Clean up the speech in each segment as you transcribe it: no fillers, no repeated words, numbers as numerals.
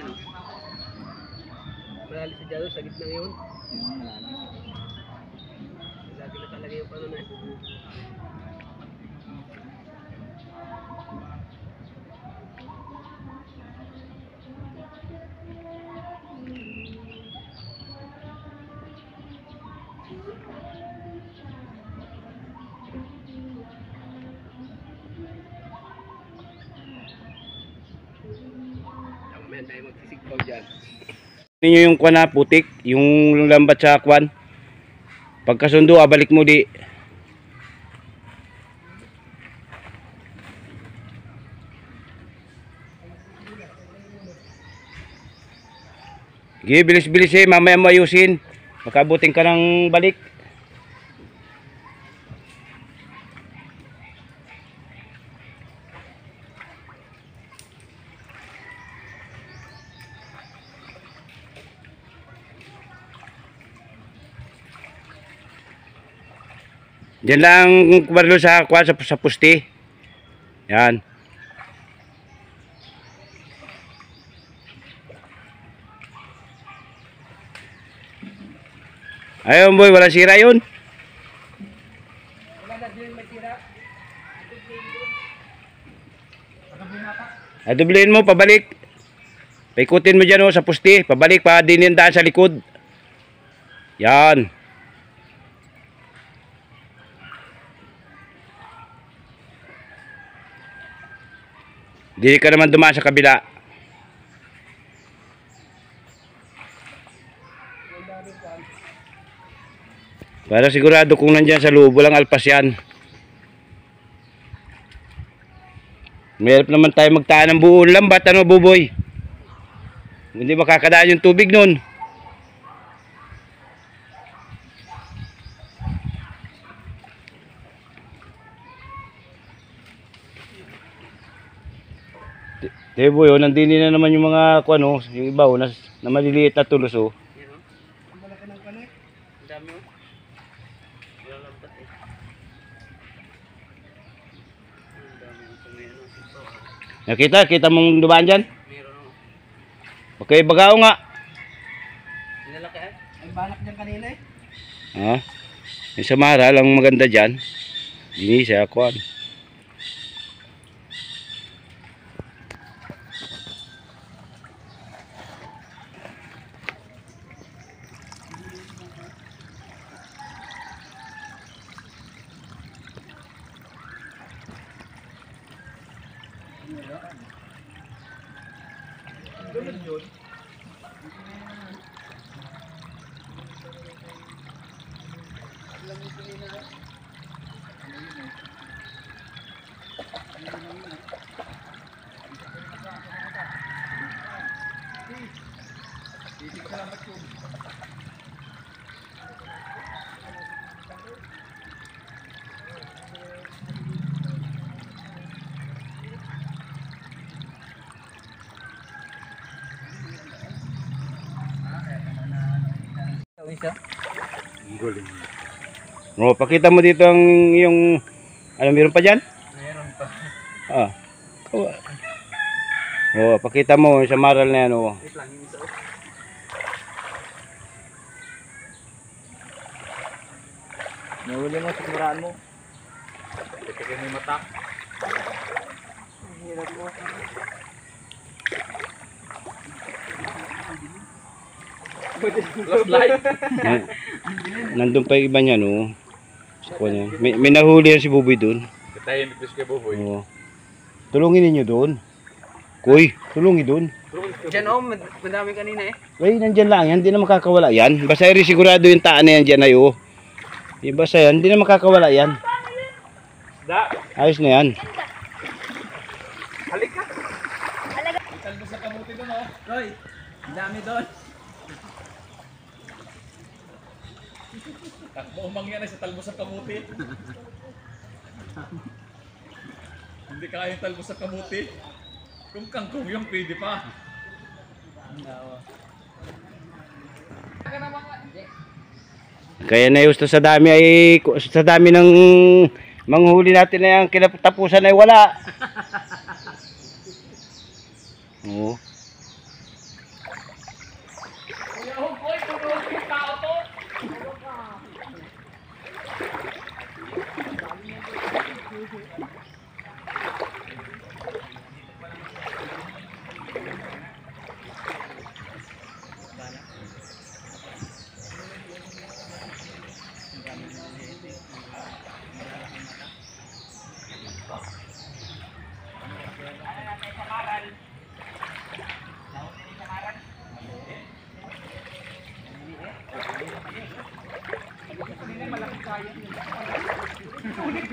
ano. Malalim sa dyan, sa gitna ngayon. Lagi na talaga yung paano na eh. Mamaya tayo magsisigpaw dyan. Ninyo yung kwan na putik, yung lambat sa kwan. Pagkasundo, balik mo di. Sige, bilis-bilis eh, mamaya mo ayusin. Makabuting ka ng balik. Diyan lang kumarlo sa kwan sa puste. Yan. Ayun boy, wala sira yun. Wala na din may tira. Adublihin mo, pabalik. Paikutin mo dyan sa puste. Pabalik, pa dinindaan sa likod. Yan. Hindi ka naman dumaan sa kabila. Para sigurado kung nandyan sa loob, walang alpas yan. Mayroon naman tayo magtaan ng buong lambat, ano buboy? Hindi makakadaan yung tubig nun. Boy, oh, nandini na naman yung mga ano, yung iba oh, na maliliit na tulos oh. Yan o. Ang malaki ng kanek. Ang dami o. Wala lambat eh. Ang dami ng tumeno. Kita mong dumaan dyan? Meron o. Okay, bagao nga. Nilalaki eh. Ay balak dyan kanina eh. Ah, yung Samara lang maganda dyan. Hindi siya kuhan. Isa. Guling. No, pakita mo dito ang yung ano meron pa diyan? Meron pa. Ah. Oh, pakita mo sa maral na yan oh. Wait lang, yung isa o. Nahuli mo, siguraan mo. Pagkakay mo yung mata. Ang hirap mo. Lost light. Nandun pa yung iba niya no. Sa kanya. May nahuli yan si Buboy doon. Katayin ni Chris kay Buboy. Oo. Tulungin ninyo doon. Kuy, tulungin doon. Diyan o, madami kanina eh. Ay, nandyan lang yan. Hindi na makakawala yan. Basta sigurado yung taan na yan dyan ay oh. Basta yan. Hindi na makakawala yan. Da. Ayos na yan. Halika. Halika. Italbo sa kamuti doon o. Roy, ang dami doon. Takbo umangyan ay sa talbo sa kamuti. Hindi kaya yung talbo sa kamuti. Kung kangkong yung pwede pa. Kaya na gusto sa dami ay sa dami ng manghuli natin na yung kinatapusan ay wala. Oo.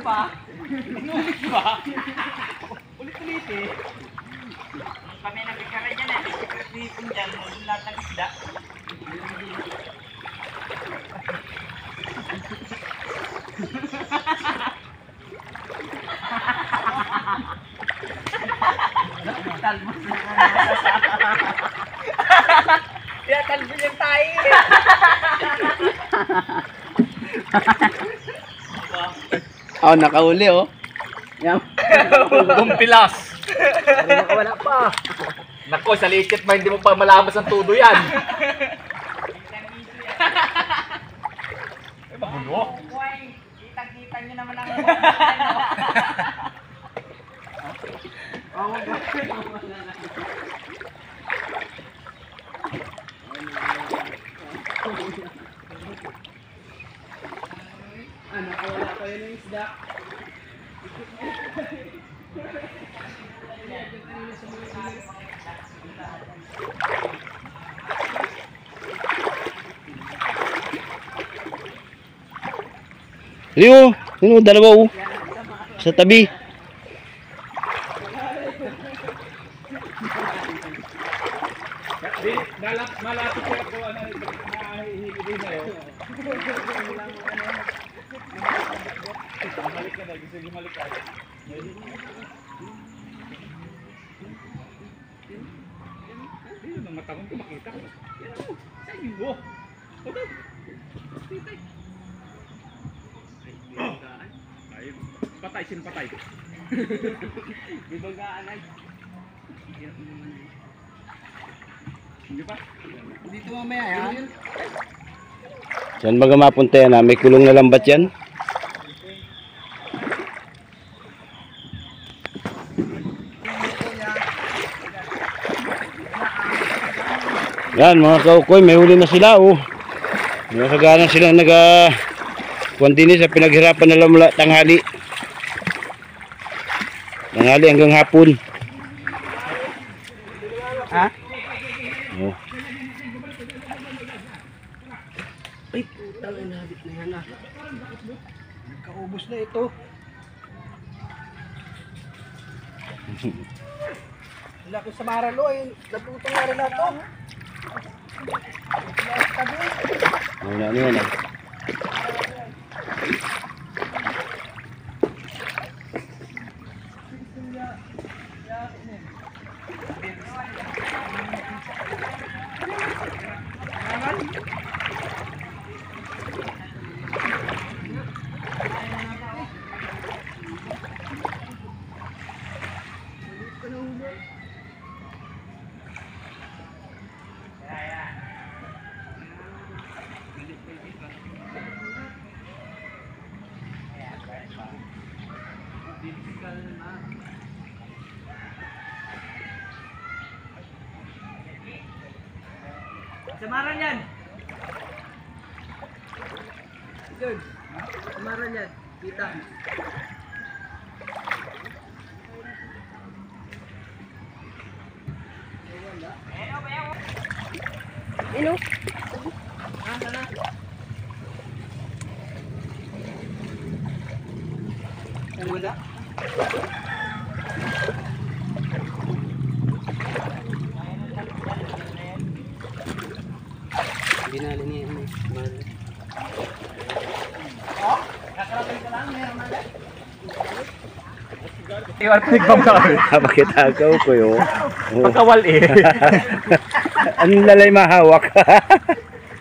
pa. Inulit pa. Ulit-ulit eh. Kami nagkakaroon dyan eh. Secret dyan. Lahat ng isda. Talbos na kaya talbos yung tayo. Oh, nakauli oh. Yan. Gumpilas. Wala pa. Nako, sa lichit ba hindi mo pa malabas ang tudo yan? Ay, magulo. Kita-kita nyo naman ang Nakawala pa yun yung isda. Rio, yun o, dalawa o. Sa tabi. Malapit siya ako, nahihigil na yun. Bumalik ka na, gusto yung bumalik ka. Hindi naman matangong ko makita. Sa inyo mo. Ay, patay, sino patay? Bibagaan ay. Hindi pa? Dito mamaya yan. Saan baga mapunta yan ha? May kulong na lambat yan. Yan mga kaukoy, may huli na sila oh. Nakagana sila kuwantini sa pinaghirapan na lamula tanghali. Tanghali hanggang hapon. Ha? Oh. Ay, putang inabit na yan ah. Nagkaubos na ito. Wala ko sa maralo eh. Naputong na rin na ito. Ano yan ah. Samaran yan. Yun. Samaran yan. Kita. Hello. Wala. Binali niya yung mahal. Iwan pa nagpapakawal. Bakit agaw ko yun? Pagkawal eh. Anong lalay mahawak?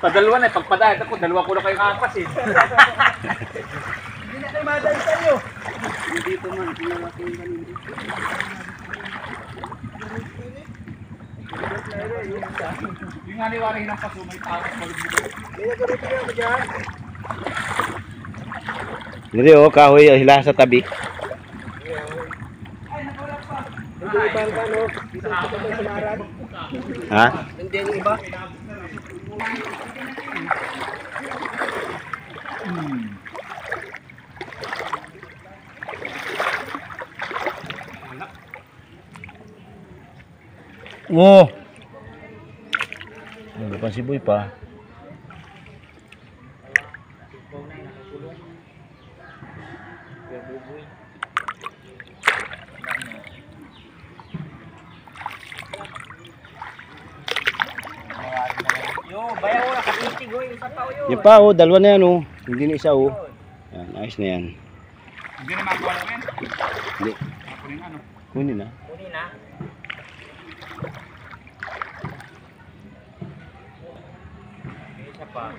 Padalwa na eh. Pagpadahit ako, dalawa ko na kayong apas eh. Hindi na kayo madali sa'yo. Dito man, pinalaki yung kanina. Yung nga niwaring ng paso, may tao. Kaya ganito na ako dyan. Hindi oh, kahoy hila sa tabi. Hindi ibang ka no? Dito sa samaran. Ha? Hindi yung iba. Oh. Ano pa si Boy pa? Oo, bayaw na kapitig oh, isa pa yun. Yan pa oh, dalawa na yan oh. Hindi na isa oh. Yan, ayos na yan. Hindi na makuha lang yan. Hindi. Kunin ano. Kunin na. Kunin na. Isa pa.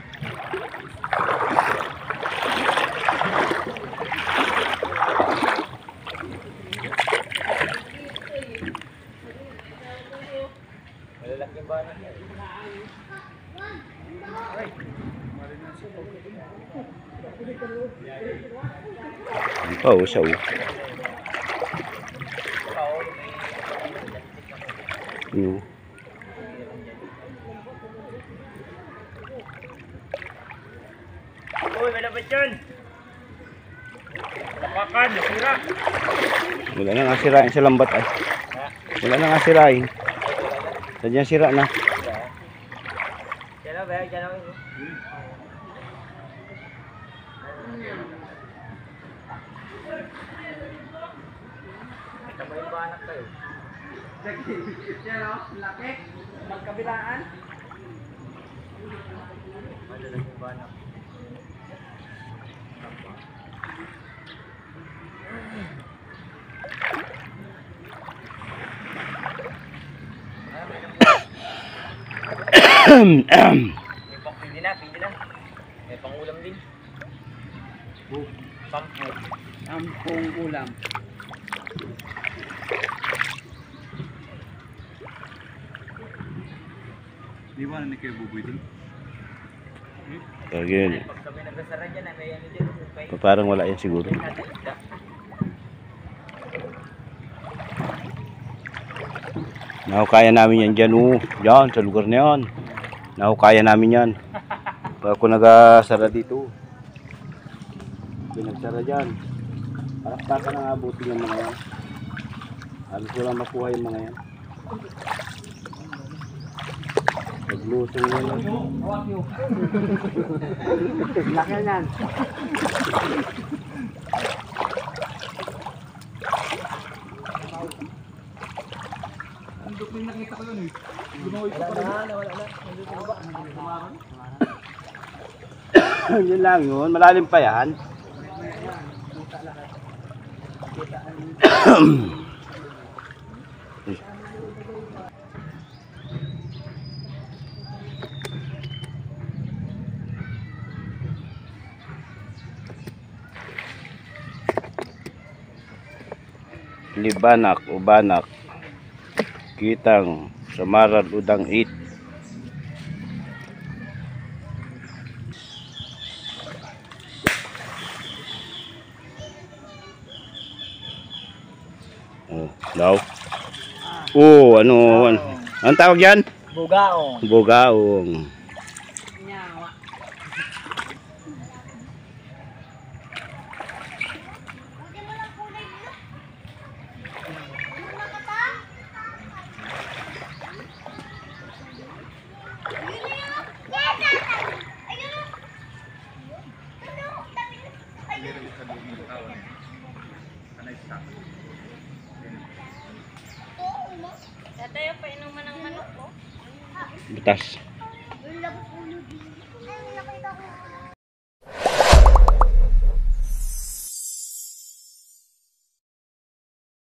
Malalaking banak yan. Yan pa oh, isa oh. Ano? Uy, may labat yun! Lapakan, nasira! Wala na nga sirain sa lambat ay. Wala na nga sirain. Sadyang sira na. Diyan na ba? Diyan na. Kita mo yung banak kayo. Yan o, laki. Magkabilaan. Madalang yung banak. May pang pindi na. May pang ulam din. Sampo. Ampong ulam. Di ba na kayo buboy din? Kaya yun. Pag kami nagsasara dyan, may ano dyan. May Parang wala yan siguro. isda. Nahukaya namin yan dyan oh. Yan, sa lugar na yan. Nahukaya namin yan. Pag ako nagasara dito. Pinagsara dyan. Palakpakan ang abutin ng mga yan. Halos walang makuha yung mga yan. Naglusong yan. Laki yan. Ang dukling nakita ko yun eh. Gumawa ito pa rin. Yun lang yun. Malalim pa yan. Libanak o banak. Kitang samaran udang 8. Oh, daw. Oh, ano? Anong tawag yan? Bugaong. Bugaong. Dati yung painuman ng manok ko. Butas.